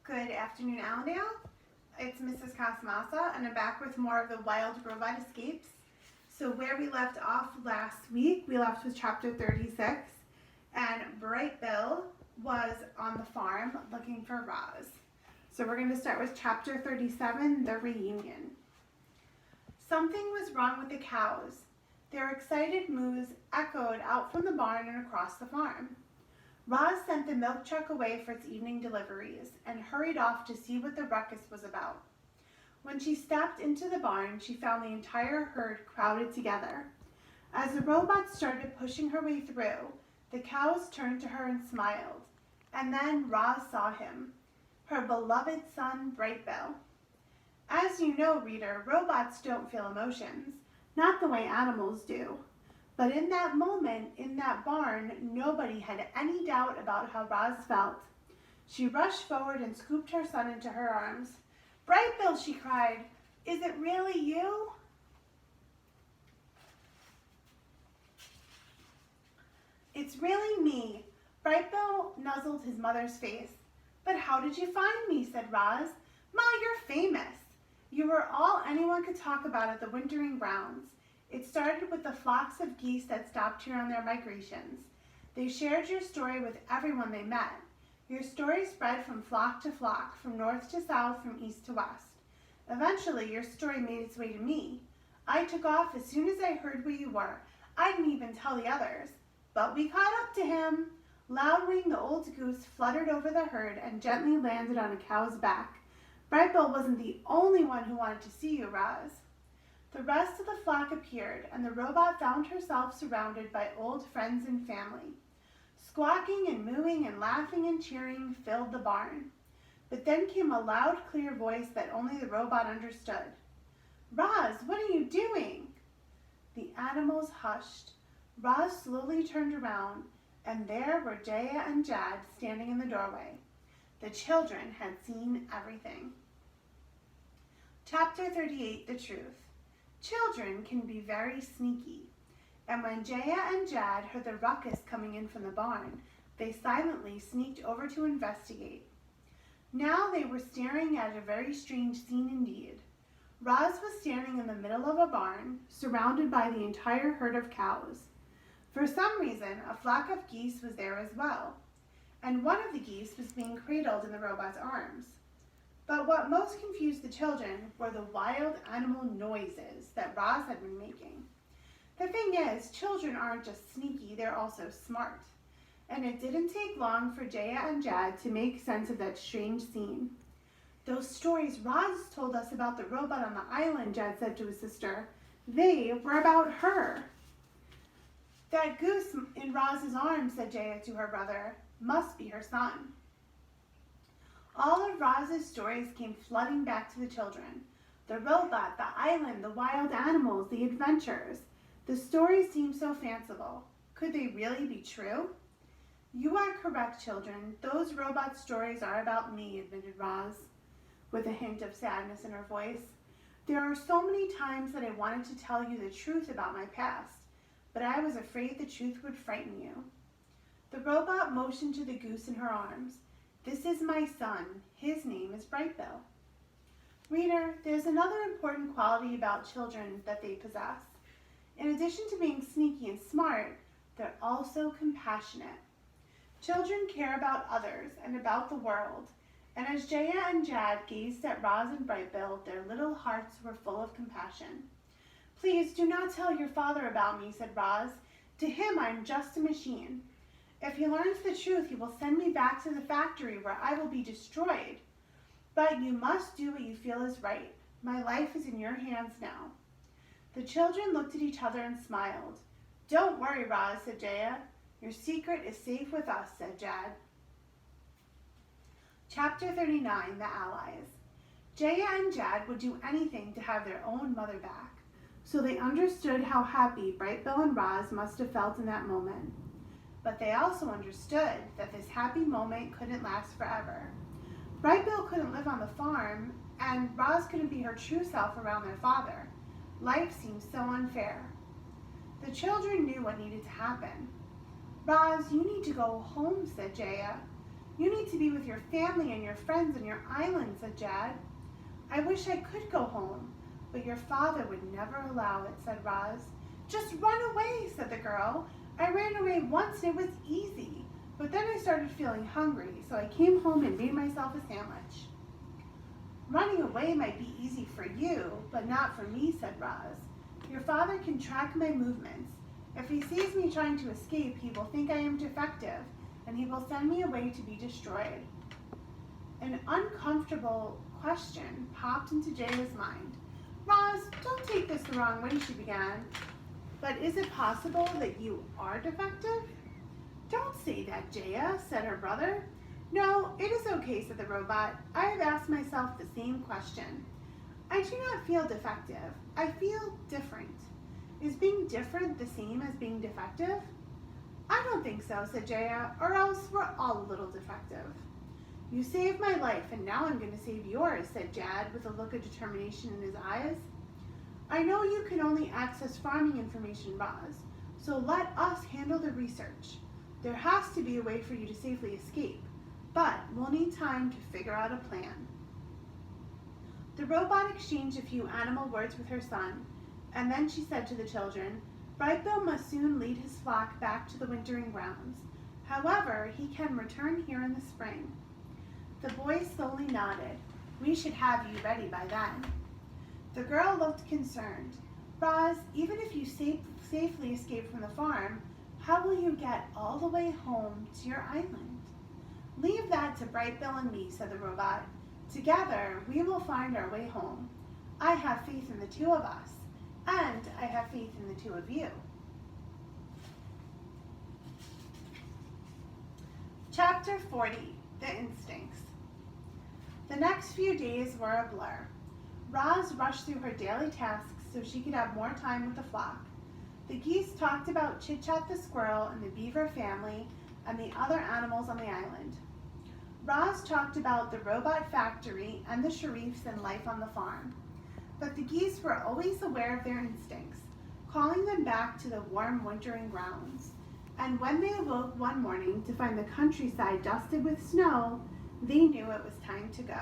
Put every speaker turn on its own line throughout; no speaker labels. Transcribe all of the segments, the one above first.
Good afternoon, Allendale. It's Mrs. Casamasa, and I'm back with more of the Wild Robot Escapes. So where we left off last week, we left with chapter 36, and Bright Bill was on the farm looking for Roz. So we're going to start with chapter 37, the reunion. Something was wrong with the cows. Their excited moos echoed out from the barn and across the farm. Roz sent the milk truck away for its evening deliveries and hurried off to see what the ruckus was about. When she stepped into the barn, she found the entire herd crowded together. As the robot started pushing her way through, the cows turned to her and smiled. And then Roz saw him, her beloved son, Bright Bill. As you know, reader, robots don't feel emotions, not the way animals do. But in that moment, in that barn, nobody had any doubt about how Roz felt. She rushed forward and scooped her son into her arms. "Bright Bill," she cried, "is it really you?" "It's really me." Bright Bill nuzzled his mother's face. "But how did you find me?" said Roz. "Ma, you're famous. You were all anyone could talk about at the wintering grounds. It started with the flocks of geese that stopped here on their migrations. They shared your story with everyone they met. Your story spread from flock to flock, from north to south, from east to west. Eventually, your story made its way to me. I took off as soon as I heard where you were. I didn't even tell the others. But we caught up to him." Loudwing, the old goose, fluttered over the herd and gently landed on a cow's back. "Bright Bill wasn't the only one who wanted to see you, Roz." The rest of the flock appeared, and the robot found herself surrounded by old friends and family. Squawking and mooing and laughing and cheering filled the barn. But then came a loud, clear voice that only the robot understood. "Roz, what are you doing?" The animals hushed. Roz slowly turned around, and there were Jaya and Jad standing in the doorway. The children had seen everything. Chapter 38, The Truth. Children can be very sneaky, and when Jaya and Jad heard the ruckus coming in from the barn, they silently sneaked over to investigate. Now they were staring at a very strange scene indeed. Roz was standing in the middle of a barn, surrounded by the entire herd of cows. For some reason, a flock of geese was there as well, and one of the geese was being cradled in the robot's arms. But what most confused the children were the wild animal noises that Roz had been making. The thing is, children aren't just sneaky, they're also smart. And it didn't take long for Jaya and Jad to make sense of that strange scene. "Those stories Roz told us about the robot on the island," Jad said to his sister, "they were about her." "That goose in Roz's arms," said Jaya to her brother, "must be her son." All of Roz's stories came flooding back to the children. The robot, the island, the wild animals, the adventures. The stories seemed so fanciful. Could they really be true? "You are correct, children. Those robot stories are about me," admitted Roz, with a hint of sadness in her voice. "There are so many times that I wanted to tell you the truth about my past, but I was afraid the truth would frighten you." The robot motioned to the goose in her arms. "This is my son. His name is Bright Bill." Reader, there's another important quality about children that they possess. In addition to being sneaky and smart, they're also compassionate. Children care about others and about the world, and as Jaya and Jad gazed at Roz and Bright Bill, their little hearts were full of compassion. "Please do not tell your father about me," said Roz. "To him I'm just a machine. If he learns the truth, he will send me back to the factory where I will be destroyed. But you must do what you feel is right. My life is in your hands now." The children looked at each other and smiled. "Don't worry, Roz," said Jaya. "Your secret is safe with us," said Jad. Chapter 39, The Allies. Jaya and Jad would do anything to have their own mother back, so they understood how happy Bright Bill and Roz must have felt in that moment. But they also understood that this happy moment couldn't last forever. Bright Bill couldn't live on the farm, and Roz couldn't be her true self around their father. Life seemed so unfair. The children knew what needed to happen. "Roz, you need to go home," said Jaya. You need to be with your family and your friends and your island, said Jad. I wish I could go home, but your father would never allow it, said Roz. Just run away, said the girl. I ran away once and it was easy, but then I started feeling hungry, so I came home and made myself a sandwich. Running away might be easy for you, but not for me, said Roz. Your father can track my movements. If he sees me trying to escape, he will think I am defective, and he will send me away to be destroyed. An uncomfortable question popped into Jaya's mind. Roz, don't take this the wrong way, she began. But is it possible that you are defective? Don't say that, Jaya, said her brother. No, it is okay, said the robot. I have asked myself the same question. I do not feel defective. I feel different. Is being different the same as being defective? I don't think so, said Jaya, or else we're all a little defective. You saved my life, and now I'm going to save yours, said Jad with a look of determination in his eyes. I know you can only access farming information, Roz, so let us handle the research. There has to be a way for you to safely escape, but we'll need time to figure out a plan. The robot exchanged a few animal words with her son, and then she said to the children, Brightbill must soon lead his flock back to the wintering grounds. However, he can return here in the spring. The boy slowly nodded. We should have you ready by then. The girl looked concerned. Roz, even if you safely escape from the farm, how will you get all the way home to your island? Leave that to Brightbill and me, said the robot. Together, we will find our way home. I have faith in the two of us, and I have faith in the two of you. Chapter 40, The Instincts. The next few days were a blur. Roz rushed through her daily tasks so she could have more time with the flock. The geese talked about Chit-Chat the squirrel and the beaver family and the other animals on the island. Roz talked about the robot factory and the Sharifs and life on the farm. But the geese were always aware of their instincts, calling them back to the warm wintering grounds. And when they awoke one morning to find the countryside dusted with snow, they knew it was time to go.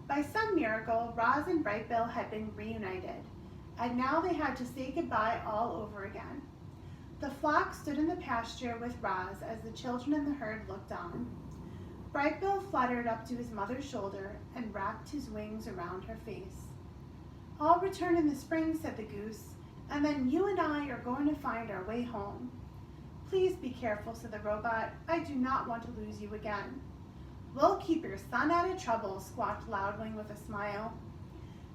By some miracle, Roz and Brightbill had been reunited, and now they had to say goodbye all over again. The flock stood in the pasture with Roz as the children in the herd looked on. Brightbill fluttered up to his mother's shoulder and wrapped his wings around her face. I'll return in the spring, said the goose, and then you and I are going to find our way home. Please be careful, said the robot. I do not want to lose you again. We'll keep your son out of trouble, squawked Loudwing with a smile.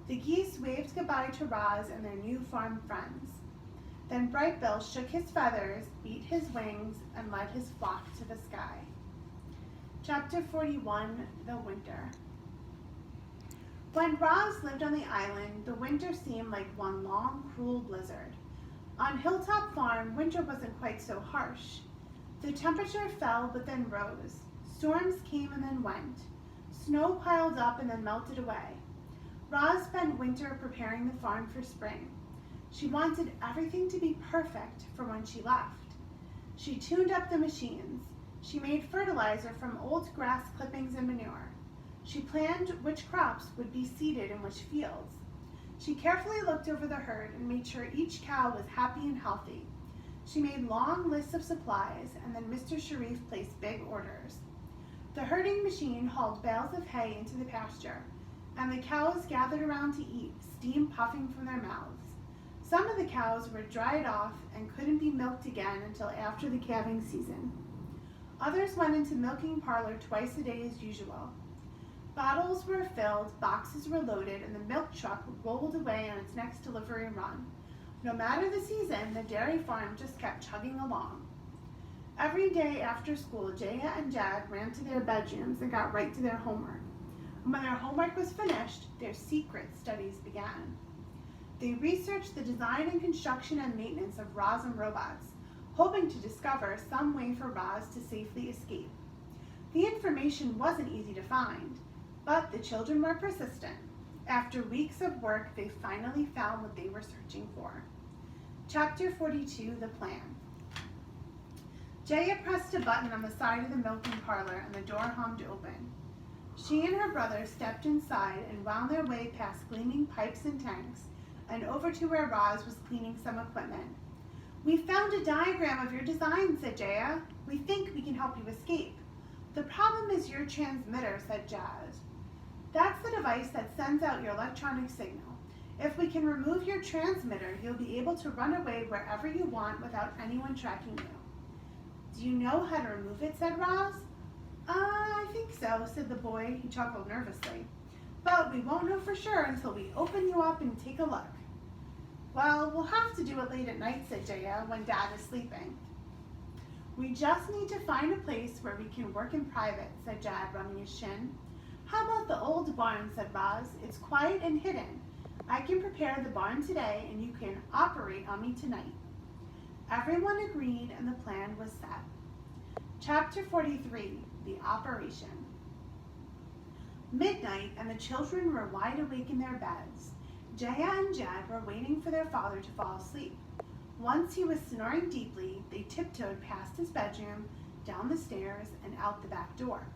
The geese waved goodbye to Roz and their new farm friends. Then Brightbill shook his feathers, beat his wings, and led his flock to the sky. Chapter 41, The Winter. When Roz lived on the island, the winter seemed like one long, cruel blizzard. On Hilltop Farm, winter wasn't quite so harsh. The temperature fell but then rose. Storms came and then went. Snow piled up and then melted away. Roz spent winter preparing the farm for spring. She wanted everything to be perfect for when she left. She tuned up the machines. She made fertilizer from old grass clippings and manure. She planned which crops would be seeded in which fields. She carefully looked over the herd and made sure each cow was happy and healthy. She made long lists of supplies, and then Mr. Sharif placed big orders. The herding machine hauled bales of hay into the pasture, and the cows gathered around to eat, steam puffing from their mouths. Some of the cows were dried off and couldn't be milked again until after the calving season. Others went into milking parlor twice a day as usual. Bottles were filled, boxes were loaded, and the milk truck rolled away on its next delivery run. No matter the season, the dairy farm just kept chugging along. Every day after school, Jaya and Jad ran to their bedrooms and got right to their homework. And when their homework was finished, their secret studies began. They researched the design and construction and maintenance of Roz and robots, hoping to discover some way for Roz to safely escape. The information wasn't easy to find, but the children were persistent. After weeks of work, they finally found what they were searching for. Chapter 42, The Plan. Jaya pressed a button on the side of the milking parlor and the door hummed open. She and her brother stepped inside and wound their way past gleaming pipes and tanks and over to where Roz was cleaning some equipment. "We found a diagram of your design," said Jaya. "We think we can help you escape." "The problem is your transmitter," said Jazz. "That's the device that sends out your electronic signal. If we can remove your transmitter, you'll be able to run away wherever you want without anyone tracking you." "Do you know how to remove it?" said Roz. I think so," said the boy. He chuckled nervously. "But we won't know for sure until we open you up and take a look." "Well, we'll have to do it late at night," said Jaya, "when Dad is sleeping." "We just need to find a place where we can work in private," said Jad, rubbing his shin. "How about the old barn?" said Roz. "It's quiet and hidden. I can prepare the barn today and you can operate on me tonight." Everyone agreed and the plan was set. Chapter 43, The Operation. Midnight and the children were wide awake in their beds. Jaya and Jad were waiting for their father to fall asleep. Once he was snoring deeply, they tiptoed past his bedroom, down the stairs, and out the back door.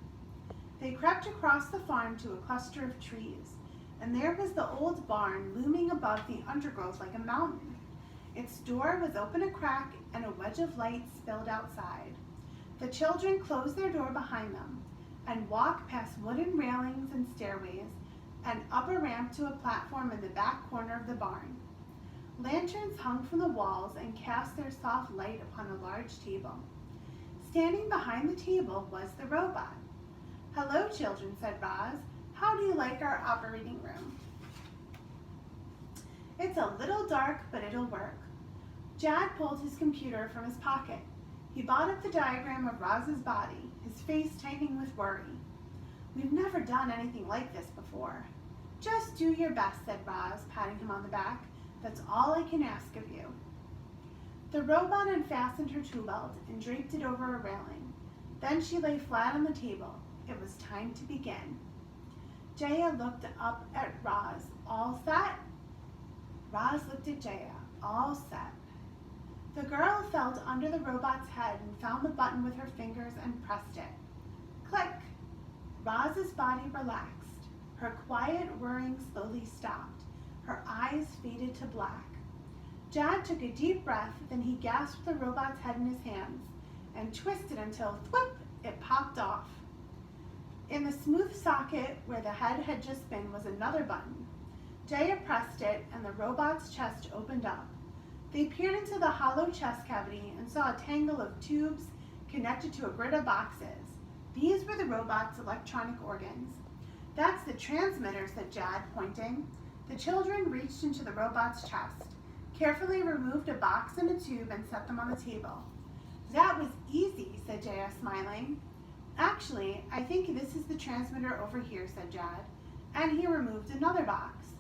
They crept across the farm to a cluster of trees, and there was the old barn looming above the undergrowth like a mountain. Its door was open a crack and a wedge of light spilled outside. The children closed their door behind them and walked past wooden railings and stairways and up a ramp to a platform in the back corner of the barn. Lanterns hung from the walls and cast their soft light upon a large table. Standing behind the table was the robot. "Hello, children," said Roz. "How do you like our operating room?" "It's a little dark, but it'll work." Jad pulled his computer from his pocket. He brought up the diagram of Roz's body, his face tightening with worry. "We've never done anything like this before." "Just do your best," said Roz, patting him on the back. "That's all I can ask of you." The robot unfastened her tool belt and draped it over a railing. Then she lay flat on the table. It was time to begin. Jaya looked up at Roz. "All set?" Roz looked at Jaya. "All set." The girl felt under the robot's head and found the button with her fingers and pressed it. Click! Roz's body relaxed. Her quiet whirring slowly stopped. Her eyes faded to black. Jad took a deep breath, then he grasped the robot's head in his hands and twisted until, thwip, it popped off. In the smooth socket where the head had just been was another button. Jaya pressed it and the robot's chest opened up. They peered into the hollow chest cavity and saw a tangle of tubes connected to a grid of boxes. These were the robot's electronic organs. "That's the transmitter," said Jad, pointing. The children reached into the robot's chest, carefully removed a box and a tube and set them on the table. "That was easy," said Jaya, smiling. "Actually, I think this is the transmitter over here," said Jad, and he removed another box.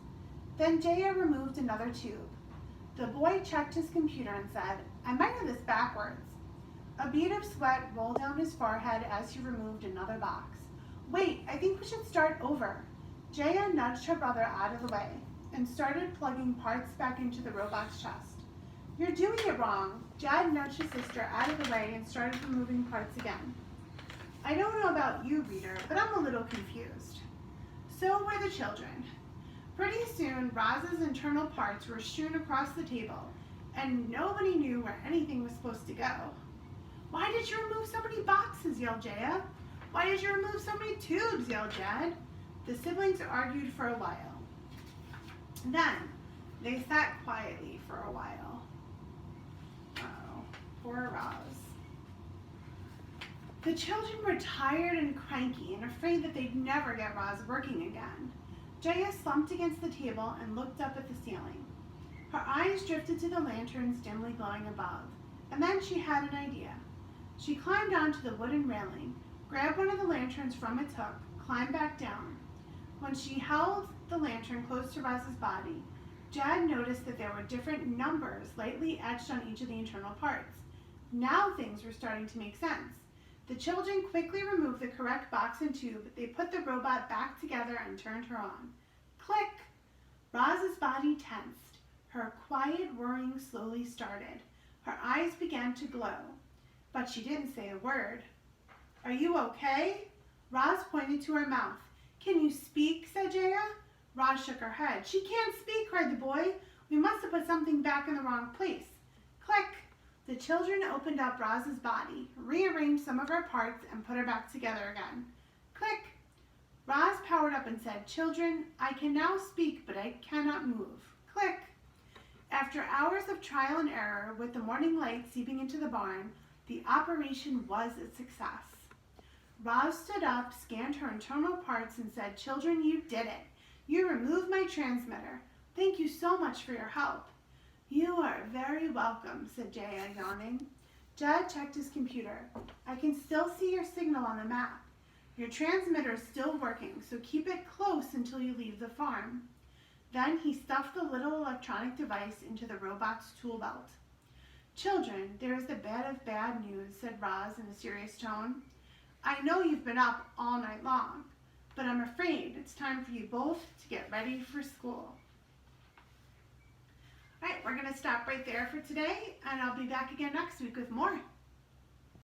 Then Jaya removed another tube. The boy checked his computer and said, "I might have this backwards." A bead of sweat rolled down his forehead as he removed another box. "Wait, I think we should start over." Jaya nudged her brother out of the way and started plugging parts back into the robot's chest. "You're doing it wrong." Jad nudged his sister out of the way and started removing parts again. "I don't know about you, reader, but I'm a little confused." So were the children. Pretty soon, Roz's internal parts were strewn across the table, and nobody knew where anything was supposed to go. "Why did you remove so many boxes?" yelled Jaya. "Why did you remove so many tubes?" yelled Jad. The siblings argued for a while. Then, they sat quietly for a while. Uh-oh, poor Roz. The children were tired and cranky and afraid that they'd never get Roz working again. Jaya slumped against the table and looked up at the ceiling. Her eyes drifted to the lanterns dimly glowing above, and then she had an idea. She climbed onto the wooden railing, grabbed one of the lanterns from its hook, climbed back down. When she held the lantern close to Roz's body, Jad noticed that there were different numbers lightly etched on each of the internal parts. Now things were starting to make sense. The children quickly removed the correct box and tube. They put the robot back together and turned her on. Click! Roz's body tensed. Her quiet whirring slowly started. Her eyes began to glow. but she didn't say a word. "Are you okay?" Roz pointed to her mouth. "Can you speak?" said Jaya. Roz shook her head. "She can't speak," cried the boy. "We must have put something back in the wrong place." Click! The children opened up Roz's body, rearranged some of her parts, and put her back together again. Click! Roz powered up and said, "Children, I can now speak, but I cannot move." Click! After hours of trial and error, with the morning light seeping into the barn, the operation was a success. Roz stood up, scanned her internal parts, and said, "Children, you did it. You removed my transmitter. Thank you so much for your help." "You are very welcome," said Jaya, yawning. Jed checked his computer. "I can still see your signal on the map. Your transmitter is still working, so keep it close until you leave the farm." Then he stuffed the little electronic device into the robot's tool belt. "Children, there is the bed of bad news," said Roz in a serious tone. "I know you've been up all night long, but I'm afraid it's time for you both to get ready for school." All right, we're going to stop right there for today, and I'll be back again next week with more.